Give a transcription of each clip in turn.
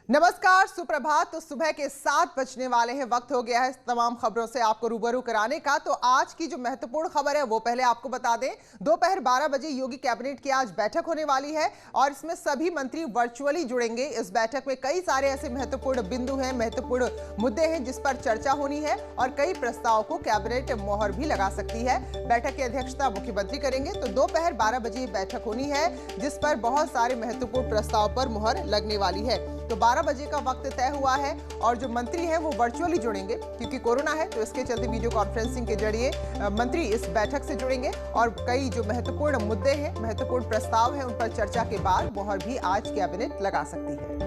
नमस्कार, सुप्रभात। तो सुबह के 7 बजने वाले हैं। वक्त हो गया है तमाम खबरों से आपको रूबरू कराने का। तो आज की जो महत्वपूर्ण खबर है वो पहले आपको बता दें। दोपहर 12 बजे योगी कैबिनेट की आज बैठक होने वाली है और इसमें सभी मंत्री वर्चुअली जुड़ेंगे। इस बैठक में कई सारे ऐसे महत्वपूर्ण बिंदु हैं, महत्वपूर्ण मुद्दे हैं जिस पर चर्चा होनी है और कई प्रस्ताव को कैबिनेट मोहर भी लगा सकती है। बैठक की अध्यक्षता मुख्यमंत्री करेंगे। तो दोपहर 12 बजे बैठक होनी है जिस पर बहुत सारे महत्वपूर्ण प्रस्ताव पर मुहर लगने वाली है। तो 12 बजे का वक्त तय हुआ है और जो मंत्री हैं वो वर्चुअली जुड़ेंगे क्योंकि कोरोना है, तो इसके चलते वीडियो कॉन्फ्रेंसिंग के जरिए मंत्री इस बैठक से जुड़ेंगे और कई जो महत्वपूर्ण मुद्दे हैं, महत्वपूर्ण प्रस्ताव हैं, उन पर चर्चा के बाद मोहर भी आज कैबिनेट लगा सकती है।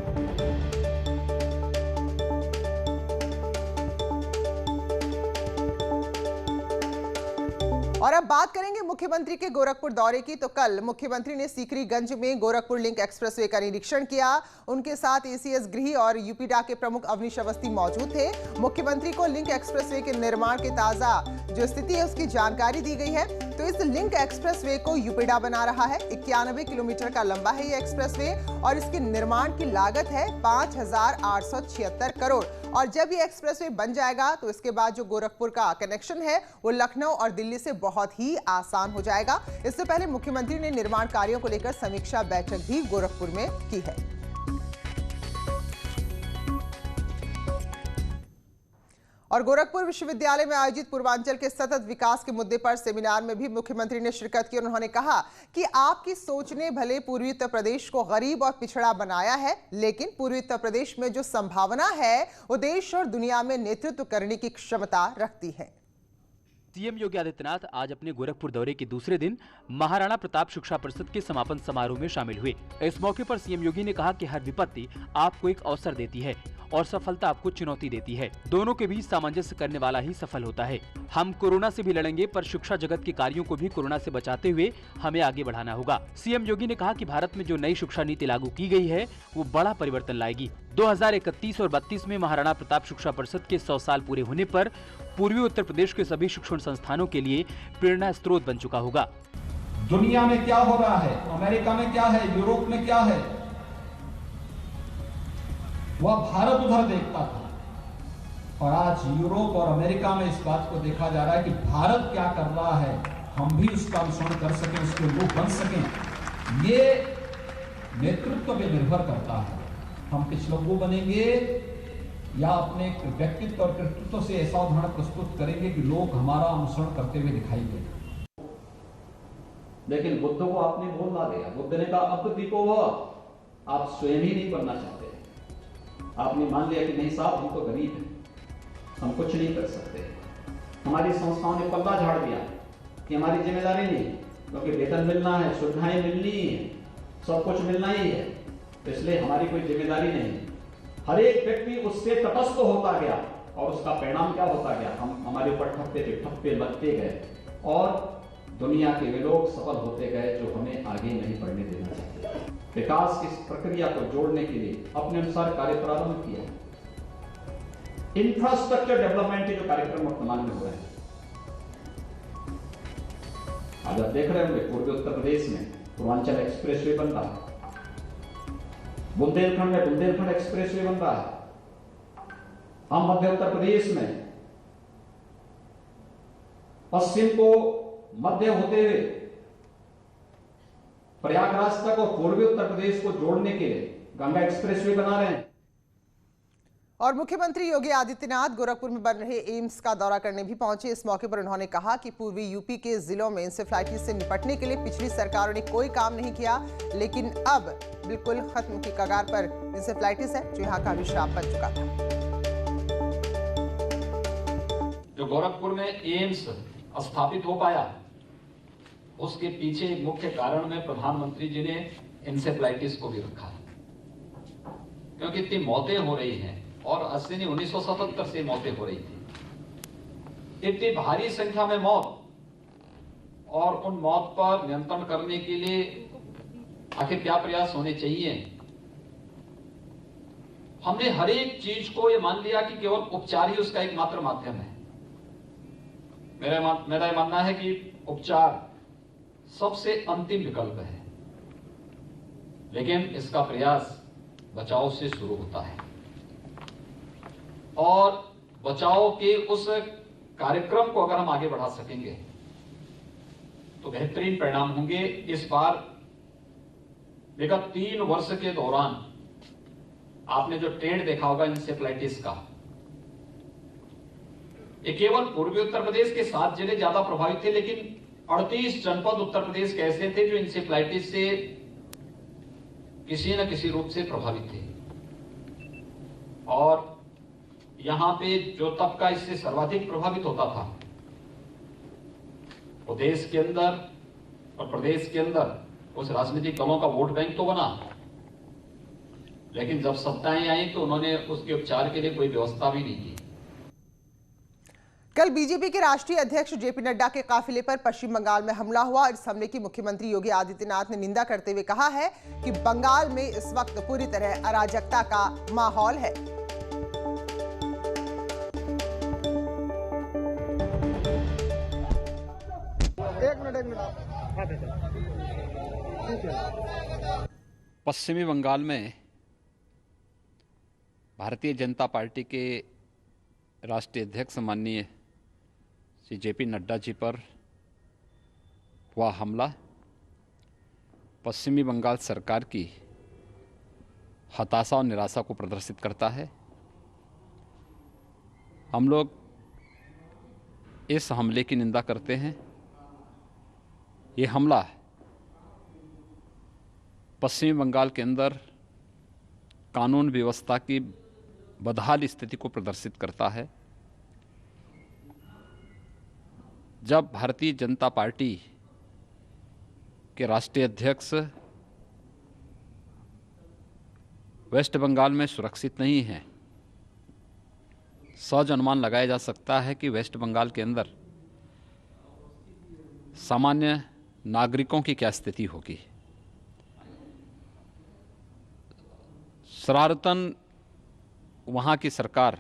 और अब बात करेंगे मुख्यमंत्री के गोरखपुर दौरे की। तो कल मुख्यमंत्री ने सीकरीगंज में गोरखपुर लिंक एक्सप्रेसवे का निरीक्षण किया। उनके साथ एसीएस गृह और यूपीडा के प्रमुख अवनीश अवस्थी मौजूद थे। मुख्यमंत्री को लिंक एक्सप्रेसवे के निर्माण की ताजा जो स्थिति है उसकी जानकारी दी गई है। तो इस लिंक एक्सप्रेसवे को यूपीडा बना रहा है। 91 किलोमीटर का लंबा है ये एक्सप्रेसवे और इसके निर्माण की लागत है 5,876 करोड़। और जब ये एक्सप्रेसवे बन जाएगा तो इसके बाद जो गोरखपुर का कनेक्शन है वो लखनऊ और दिल्ली से बहुत ही आसान हो जाएगा। इससे पहले मुख्यमंत्री ने निर्माण कार्यों को लेकर समीक्षा बैठक भी गोरखपुर में की है। और गोरखपुर विश्वविद्यालय में आयोजित पूर्वांचल के सतत विकास के मुद्दे पर सेमिनार में भी मुख्यमंत्री ने शिरकत की। उन्होंने कहा कि आपकी सोच ने भले पूर्वी उत्तर प्रदेश को गरीब और पिछड़ा बनाया है, लेकिन पूर्वी उत्तर प्रदेश में जो संभावना है वो देश और दुनिया में नेतृत्व करने की क्षमता रखती है। सीएम योगी आदित्यनाथ आज अपने गोरखपुर दौरे के दूसरे दिन महाराणा प्रताप शिक्षा परिषद के समापन समारोह में शामिल हुए। इस मौके पर सीएम योगी ने कहा कि हर विपत्ति आपको एक अवसर देती है और सफलता आपको चुनौती देती है। दोनों के बीच सामंजस्य करने वाला ही सफल होता है। हम कोरोना से भी लड़ेंगे, पर शिक्षा जगत के कार्यों को भी कोरोना से बचाते हुए हमें आगे बढ़ाना होगा। सीएम योगी ने कहा कि भारत में जो नई शिक्षा नीति लागू की गई है वो बड़ा परिवर्तन लाएगी। 2031 और 32 में महाराणा प्रताप शिक्षा परिषद के 100 साल पूरे होने पर पूर्वी उत्तर प्रदेश के सभी शिक्षण संस्थानों के लिए प्रेरणा स्रोत बन चुका होगा। दुनिया में क्या हो रहा है, अमेरिका में क्या है, यूरोप में क्या है, वह भारत उधर देखता था और आज यूरोप और अमेरिका में इस बात को देखा जा रहा है कि भारत क्या कर रहा है, हम भी उसका अनुसरण कर सकें, उसके लोग बन सकें। ये नेतृत्व पे निर्भर करता है। हम पिछड़ों बनेंगे या अपने व्यक्तित्व और कृतित्व से ऐसा उदाहरण प्रस्तुत करेंगे कि लोग हमारा अनुसरण करते हुए दिखाई दें। लेकिन बुद्ध को आपने बोल ना दिया। बुद्ध ने कहा अब दीपो वह, आप स्वयं ही नहीं बनना चाहते। आपने मान लिया कि नहीं साहब, हम तो गरीब हैं, हम कुछ नहीं कर सकते। हमारी संस्थाओं ने पल्ला झाड़ दिया कि हमारी जिम्मेदारी नहीं, क्योंकि वेतन मिलना है, सुविधाएं मिलनी है, सब कुछ मिलना ही है, तो इसलिए हमारी कोई जिम्मेदारी नहीं। हर एक व्यक्ति उससे तटस्थ होता गया और उसका परिणाम क्या होता गया, हम हमारे ऊपर ठप्पे पे ठप्पे लगते गए और दुनिया के वे लोग सफल होते गए जो हमें आगे नहीं बढ़ने देना चाहते। विकास की प्रक्रिया को जोड़ने के लिए अपने अनुसार कार्य प्रारंभ किया। इंफ्रास्ट्रक्चर डेवलपमेंट के जो कार्यक्रम वर्तमान में हो रहे हैं, आज आप देख रहे होंगे पूर्वी उत्तर प्रदेश में पूर्वांचल एक्सप्रेसवे बन रहा है, बुंदेलखंड में बुंदेलखंड एक्सप्रेसवे बन रहा है, हम मध्य उत्तर प्रदेश में पश्चिम को मध्य होते हुए प्रयागराज तक और पूर्वी उत्तर प्रदेश को जोड़ने के लिए गंगा एक्सप्रेसवे बना रहे हैं। और मुख्यमंत्री योगी आदित्यनाथ गोरखपुर में बन रहे एम्स का दौरा करने भी पहुंचे। इस मौके पर उन्होंने कहा कि पूर्वी यूपी के जिलों में इंसेफ्लाइटिस से निपटने के लिए पिछली सरकारों ने कोई काम नहीं किया, लेकिन अब बिल्कुल खत्म की कगार पर इंसेफ्लाइटिस है जो यहाँ का अभिशाप बन चुका था। जो गोरखपुर में एम्स स्थापित हो पाया उसके पीछे मुख्य कारण में प्रधानमंत्री जी ने इंसेफ्लाइटिस को भी रखा है, क्योंकि इतनी मौतें हो रही हैं और 80 नहीं 1977 से मौतें हो रही थी। इतनी भारी संख्या में मौत और उन मौत पर नियंत्रण करने के लिए आखिर क्या प्रयास होने चाहिए। हमने हर एक चीज को ये मान लिया कि केवल उपचार ही उसका एकमात्र माध्यम है। मेरा मानना है कि उपचार सबसे अंतिम विकल्प है, लेकिन इसका प्रयास बचाव से शुरू होता है और बचाव के उस कार्यक्रम को अगर हम आगे बढ़ा सकेंगे तो बेहतरीन परिणाम होंगे। इस बार विगत 3 वर्ष के दौरान आपने जो ट्रेंड देखा होगा इंसेफ्लाइटिस का, ये केवल पूर्वी उत्तर प्रदेश के 7 जिले ज्यादा प्रभावित थे, लेकिन 38 जनपद उत्तर प्रदेश के ऐसे थे जो इंसेफ्लाइटिस से किसी न किसी रूप से प्रभावित थे। और यहां पे जो तबका इससे सर्वाधिक प्रभावित होता था वो देश के अंदर और प्रदेश के अंदर उस राजनीतिक दलों का वोट बैंक तो बना, लेकिन जब सत्ताएं आई तो उन्होंने उसके उपचार के लिए कोई व्यवस्था भी नहीं की। कल बीजेपी के राष्ट्रीय अध्यक्ष जेपी नड्डा के काफिले पर पश्चिम बंगाल में हमला हुआ। इस हमले की मुख्यमंत्री योगी आदित्यनाथ ने निंदा करते हुए कहा है कि बंगाल में इस वक्त पूरी तरह अराजकता का माहौल है। पश्चिमी बंगाल में भारतीय जनता पार्टी के राष्ट्रीय अध्यक्ष माननीय श्री जेपी नड्डा जी पर हुआ हमला पश्चिमी बंगाल सरकार की हताशा और निराशा को प्रदर्शित करता है। हम लोग इस हमले की निंदा करते हैं। ये हमला पश्चिमी बंगाल के अंदर कानून व्यवस्था की बदहाल स्थिति को प्रदर्शित करता है। जब भारतीय जनता पार्टी के राष्ट्रीय अध्यक्ष वेस्ट बंगाल में सुरक्षित नहीं हैं, सहज अनुमान लगाया जा सकता है कि वेस्ट बंगाल के अंदर सामान्य नागरिकों की क्या स्थिति होगी। शरारतन वहाँ की सरकार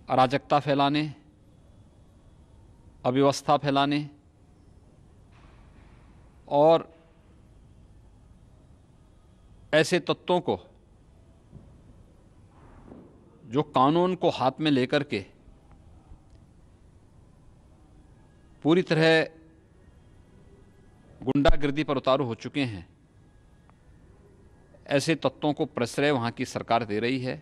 अराजकता फैलाने, अव्यवस्था फैलाने और ऐसे तत्वों को जो कानून को हाथ में लेकर के पूरी तरह गुंडागिर्दी पर उतारू हो चुके हैं, ऐसे तत्वों को प्रश्रय वहाँ की सरकार दे रही है।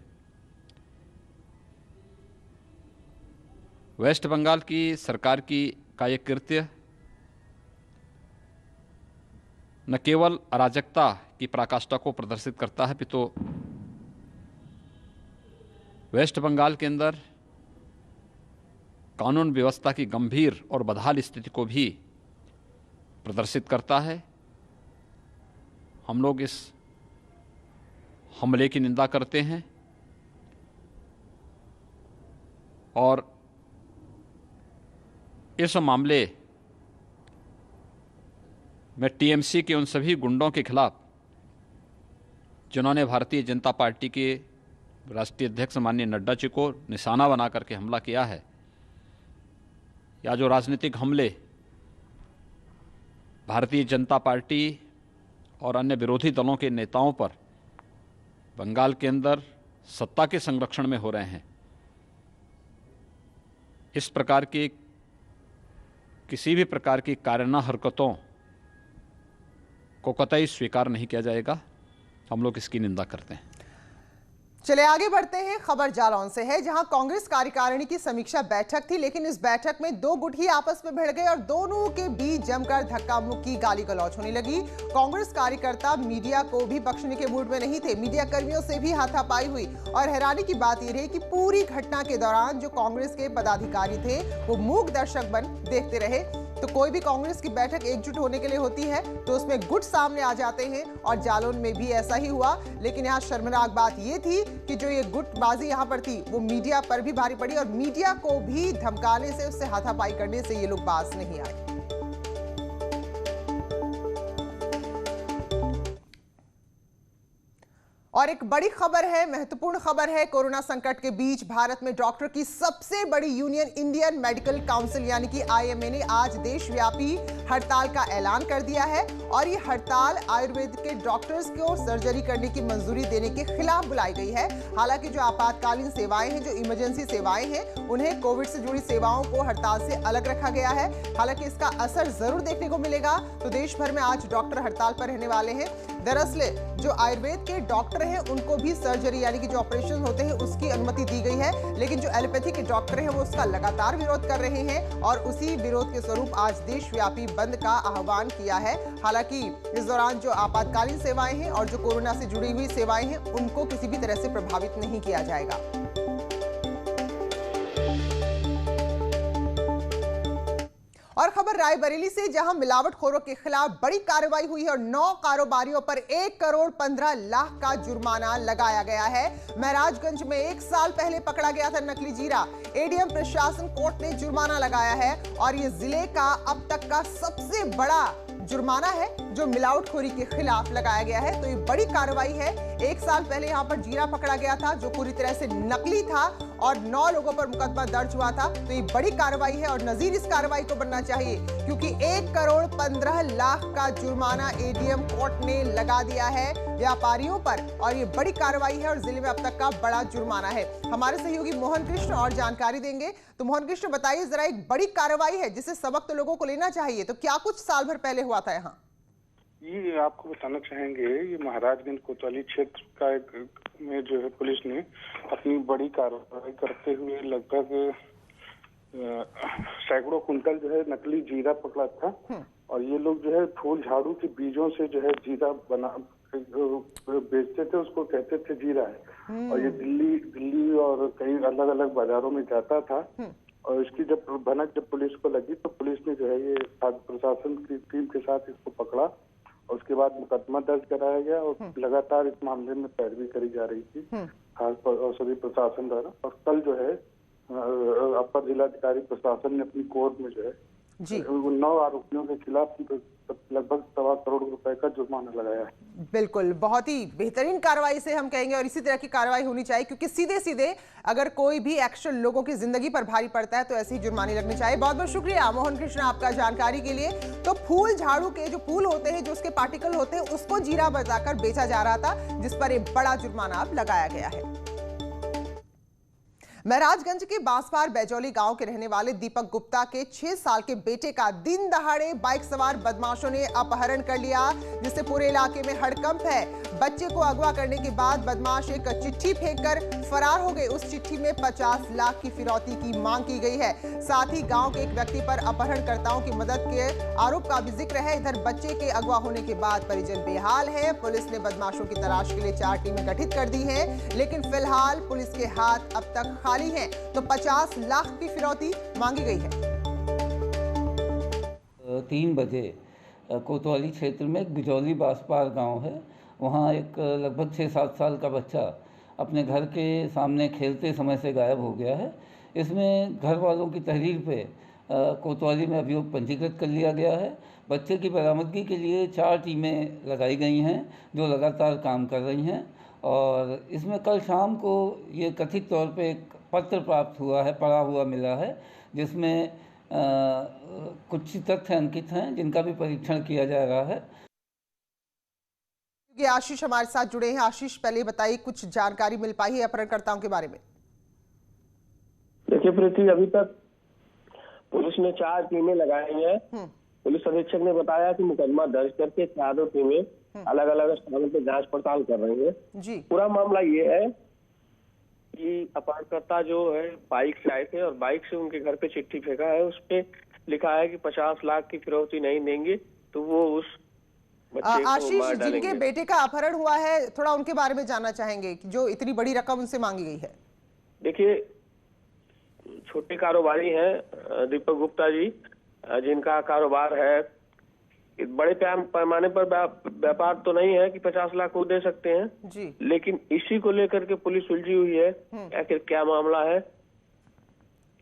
वेस्ट बंगाल की सरकार का ये कृत्य न केवल अराजकता की पराकाष्ठा को प्रदर्शित करता है, पितो वेस्ट बंगाल के अंदर कानून व्यवस्था की गंभीर और बदहाल स्थिति को भी प्रदर्शित करता है। हम लोग इस हमले की निंदा करते हैं और इस मामले में टीएमसी के उन सभी गुंडों के खिलाफ जिन्होंने भारतीय जनता पार्टी के राष्ट्रीय अध्यक्ष माननीय नड्डा जी को निशाना बना करके हमला किया है, या जो राजनीतिक हमले भारतीय जनता पार्टी और अन्य विरोधी दलों के नेताओं पर बंगाल के अंदर सत्ता के संरक्षण में हो रहे हैं, इस प्रकार की किसी भी प्रकार की कायराना हरकतों को कतई स्वीकार नहीं किया जाएगा। हम लोग इसकी निंदा करते हैं। चले आगे बढ़ते हैं। खबर जालौन से है, जहां कांग्रेस कार्यकारिणी की समीक्षा बैठक थी, लेकिन इस बैठक में 2 गुट ही आपस में भिड़ गए और दोनों के बीच जमकर धक्का मुक्की, गाली गलौज होने लगी। कांग्रेस कार्यकर्ता मीडिया को भी बख्शने के मूड में नहीं थे। मीडिया कर्मियों से भी हाथापाई हुई और हैरानी की बात यह रही कि पूरी घटना के दौरान जो कांग्रेस के पदाधिकारी थे वो मूक दर्शक बन देखते रहे। तो कोई भी कांग्रेस की बैठक एकजुट होने के लिए होती है तो उसमें गुट सामने आ जाते हैं और जालौन में भी ऐसा ही हुआ। लेकिन यहाँ शर्मनाक बात ये थी कि जो ये गुटबाजी यहाँ पर थी वो मीडिया पर भी भारी पड़ी और मीडिया को भी धमकाने से, उससे हाथापाई करने से ये लोग बाज नहीं आए। और एक बड़ी खबर है, महत्वपूर्ण खबर है। कोरोना संकट के बीच भारत में डॉक्टर की सबसे बड़ी यूनियन इंडियन मेडिकल काउंसिल यानी कि आईएमए ने आज देशव्यापी हड़ताल का ऐलान कर दिया है और ये हड़ताल आयुर्वेद के डॉक्टर्स को सर्जरी करने की मंजूरी देने के खिलाफ बुलाई गई है। हालांकि जो आपातकालीन सेवाएं हैं, जो इमरजेंसी सेवाएं हैं, उन्हें कोविड से जुड़ी सेवाओं को हड़ताल से अलग रखा गया है। हालांकि इसका असर जरूर देखने को मिलेगा। तो देश भर में आज डॉक्टर हड़ताल पर रहने वाले हैं। दरअसल जो आयुर्वेद के डॉक्टर हैं उनको भी सर्जरी यानी कि जो ऑपरेशन होते हैं उसकी अनुमति दी गई है, लेकिन जो एलोपैथी के डॉक्टर हैं वो उसका लगातार विरोध कर रहे हैं और उसी विरोध के स्वरूप आज देशव्यापी बंद का आह्वान किया है। हालांकि इस दौरान जो आपातकालीन सेवाएं हैं और जो कोरोना से जुड़ी हुई सेवाएं हैं उनको किसी भी तरह से प्रभावित नहीं किया जाएगा। और खबर रायबरेली से, जहां मिलावटखोरों के खिलाफ बड़ी कार्रवाई हुई है और 9 कारोबारियों पर 1 करोड़ 15 लाख का जुर्माना लगाया गया है। महराजगंज में 1 साल पहले पकड़ा गया था नकली जीरा। एडीएम प्रशासन कोर्ट ने जुर्माना लगाया है और ये जिले का अब तक का सबसे बड़ा जुर्माना है जो मिलावटखोरी के खिलाफ लगाया गया है। तो ये बड़ी कार्रवाई है। 1 साल पहले यहाँ पर जीरा पकड़ा गया था जो पूरी तरह से नकली था और 9 लोगों पर मुकदमा दर्ज हुआ था। तो ये बड़ी कार्रवाई है और नजीर इस कार्रवाई को बनना चाहिए क्योंकि 1 करोड़ 15 लाख का जुर्माना एडीएम कोर्ट ने लगा दिया है व्यापारियों पर और ये बड़ी कार्रवाई है और जिले में अब तक का बड़ा जुर्माना है। हमारे सहयोगी मोहन कृष्ण और जानकारी देंगे। तो मोहन कृष्ण बताइए जरा, एक बड़ी कार्रवाई है जिससे सबक तो लोगों को लेना चाहिए, तो क्या कुछ साल भर पहले हुआ था यहाँ? ये आपको बताना चाहेंगे, ये महाराजगंज कोतवाली क्षेत्र का एक में जो है पुलिस ने अपनी बड़ी कार्रवाई करते हुए लगभग सैकड़ों कुंटल जो है नकली जीरा पकड़ा था और ये लोग जो है फूल झाड़ू के बीजों से जो है जीरा बना बेचते थे, उसको कहते थे जीरा है और ये दिल्ली और कई अलग अलग बाजारों में जाता था। और इसकी जब भनक जब पुलिस को लगी तो पुलिस ने जो है ये प्रशासन की टीम के साथ इसको पकड़ा और उसके बाद मुकदमा दर्ज कराया गया और लगातार इस मामले में पैरवी करी जा रही थी खास औषधि प्रशासन द्वारा। और कल जो है अपर जिलाधिकारी प्रशासन ने अपनी कोर्ट में जो है 9 आरोपियों के खिलाफ लगभग 1.25 करोड़ रुपए का जुर्माना लगाया है। बिल्कुल, बहुत ही बेहतरीन कार्रवाई से हम कहेंगे और इसी तरह की कार्रवाई होनी चाहिए क्योंकि सीधे सीधे अगर कोई भी एक्शन लोगों की जिंदगी पर भारी पड़ता है तो ऐसे ही जुर्माने लगने चाहिए। बहुत बहुत शुक्रिया मोहन कृष्ण आपका जानकारी के लिए। तो फूल झाड़ू के जो फूल होते हैं, जो उसके पार्टिकल होते हैं, उसको जीरा बताकर बेचा जा रहा था जिस पर एक बड़ा जुर्माना अब लगाया गया है। महराजगंज के बांसवार बैजौली गांव के रहने वाले दीपक गुप्ता के 6 साल के बेटे का दिन दहाड़े बाइक सवार बदमाशों ने अपहरण कर लिया, जिससे पूरे इलाके में हड़कंप है। बच्चे को अगवा करने के बाद बदमाश एक चिट्ठी फेंककर फरार हो गए। उस चिट्ठी में 50 लाख की फिरौती की मांग की गई है। साथ ही गांव के एक व्यक्ति पर अपहरणकर्ताओं की मदद के आरोप का भी जिक्र है। इधर बच्चे के अगवा होने के बाद परिजन बेहाल है। पुलिस ने बदमाशों की तलाश के लिए 4 टीमें गठित कर दी हैं, लेकिन फिलहाल पुलिस के हाथ अब तक खाली हैं। तो 50 लाख की फिरौती मांगी गई है। 3 बजे कोतवाली क्षेत्र में एक बिजौली बांसपार गांव है, वहां एक लगभग 6-7 साल का बच्चा अपने घर के सामने खेलते समय से गायब हो गया है। इसमें घर वालों की तहरीर पे कोतवाली में अभियोग पंजीकृत कर लिया गया है। बच्चे की बरामदगी के लिए 4 टीमें लगाई गई हैं जो लगातार काम कर रही हैं और इसमें कल शाम को ये कथित तौर पे एक पत्र प्राप्त हुआ है, पढ़ा हुआ मिला है, जिसमें कुछ तथ्य अंकित हैं जिनका भी परीक्षण किया जा रहा है। आशीष हमारे साथ जुड़े हैं। आशीष, पहले बताइए कुछ जानकारी मिल पाई है अपहरणकर्ताओं के बारे में? देखिए प्रीति, अभी तक पुलिस ने 4 टीमें लगाई हैं। पुलिस अधीक्षक ने बताया कि मुकदमा दर्ज करके चारों टीमें अलग अलग स्थानों पर जांच पड़ताल कर रही हैं। जी। पूरा मामला ये है कि अपहरणकर्ता जो है बाइक से आए थे और बाइक से उनके घर पे चिट्ठी फेंका है। उस पे लिखा है कि 50 लाख की फिरौती नहीं देंगे तो वो उस बच्चे को आशीष, मार डालेंगे। जिनके बेटे का अपहरण हुआ है, थोड़ा उनके बारे में जानना चाहेंगे कि जो इतनी बड़ी रकम उनसे मांगी गई है। देखिए, छोटे कारोबारी हैं दीपक गुप्ता जी, जिनका कारोबार है। बड़े पैमाने पर व्यापार तो नहीं है कि 50 लाख को दे सकते हैं जी, लेकिन इसी को लेकर के पुलिस उलझी हुई है। आखिर क्या मामला है?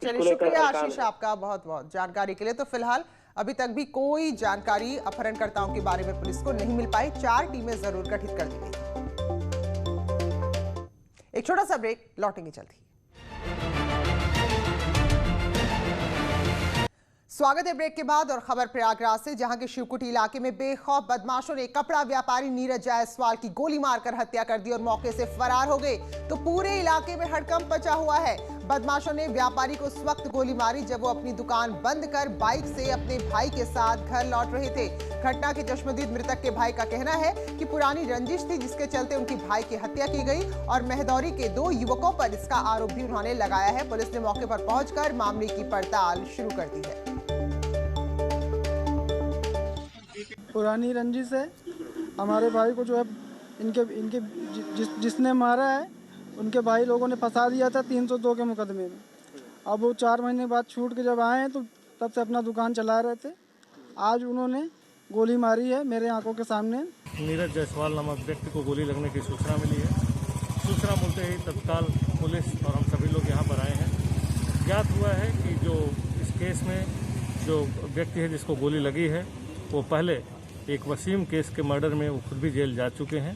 चलिए, शुक्रिया आशीष आपका बहुत बहुत जानकारी के लिए। तो फिलहाल अभी तक भी कोई जानकारी अपहरणकर्ताओं के बारे में पुलिस को नहीं मिल पाई। 4 टीमें जरूर गठित कर दी गई। एक छोटा सा ब्रेक, लौटेंगे जल्दी। स्वागत है ब्रेक के बाद और खबर प्रयागराज से, जहां के शिवकुटी इलाके में बेखौफ बदमाशों ने कपड़ा व्यापारी नीरज जायसवाल की गोली मारकर हत्या कर दी और मौके से फरार हो गए। तो पूरे इलाके में हड़कंप मचा हुआ है। बदमाशों ने व्यापारी को उस वक्त गोली मारी जब वो अपनी दुकान बंद कर बाइक से अपने भाई के साथ घर लौट रहे थे। घटना के चश्मदीद मृतक के भाई का कहना है कि पुरानी रंजिश थी, जिसके चलते उनकी भाई की हत्या की गई और महदौरी के 2 युवकों पर इसका आरोप भी उन्होंने लगाया है। पुलिस ने मौके पर पहुंचकर मामले की पड़ताल शुरू कर दी है। पुरानी रंजिश है, हमारे भाई को जो है इनके जिसने मारा है उनके भाई लोगों ने फंसा दिया था 302 के मुकदमे में। अब वो 4 महीने बाद छूट के जब आए हैं तो तब से अपना दुकान चला रहे थे। आज उन्होंने गोली मारी है मेरे आंखों के सामने। नीरज जायसवाल नामक व्यक्ति को गोली लगने की सूचना मिली है। सूचना मिलते ही तत्काल पुलिस और हम सभी लोग यहाँ पर आए हैं। ज्ञात हुआ है कि जो इस केस में जो व्यक्ति है जिसको गोली लगी है वो पहले एक वसीम केस के मर्डर में वो खुद भी जेल जा चुके हैं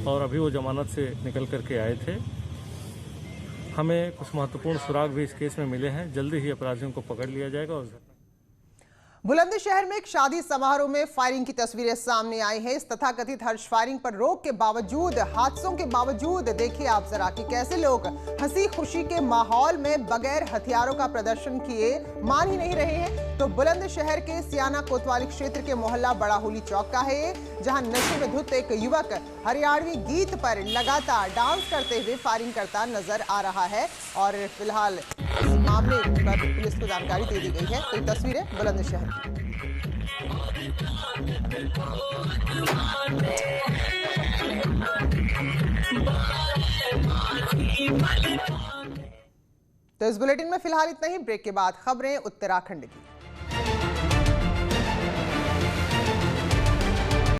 और अभी वो जमानत से निकल करके आए थे। हमें कुछ महत्वपूर्ण सुराग भी इस केस में मिले हैं। जल्दी ही अपराधियों को पकड़ लिया जाएगा। और बुलंदशहर में एक शादी समारोह में फायरिंग की तस्वीरें सामने आई हैं। इस तथाकथित हर्ष फायरिंग पर रोक के बावजूद, हादसों के बावजूद देखिए आप जरा कि कैसे लोग हंसी खुशी के माहौल में बगैर हथियारों का प्रदर्शन किए मान ही नहीं रहे हैं। तो बुलंदशहर के सियाना कोतवाली क्षेत्र के मोहल्ला बड़ा होली चौक का है, जहां नशे में धुत एक युवक हरियाणवी गीत पर लगातार डांस करते हुए फायरिंग करता नजर आ रहा है। और फिलहाल इस मामले पर पुलिस को जानकारी दे दी गई है। तो ये तस्वीरें बुलंदशहर की। तो इस बुलेटिन में फिलहाल इतना ही। ब्रेक के बाद खबरें उत्तराखंड की।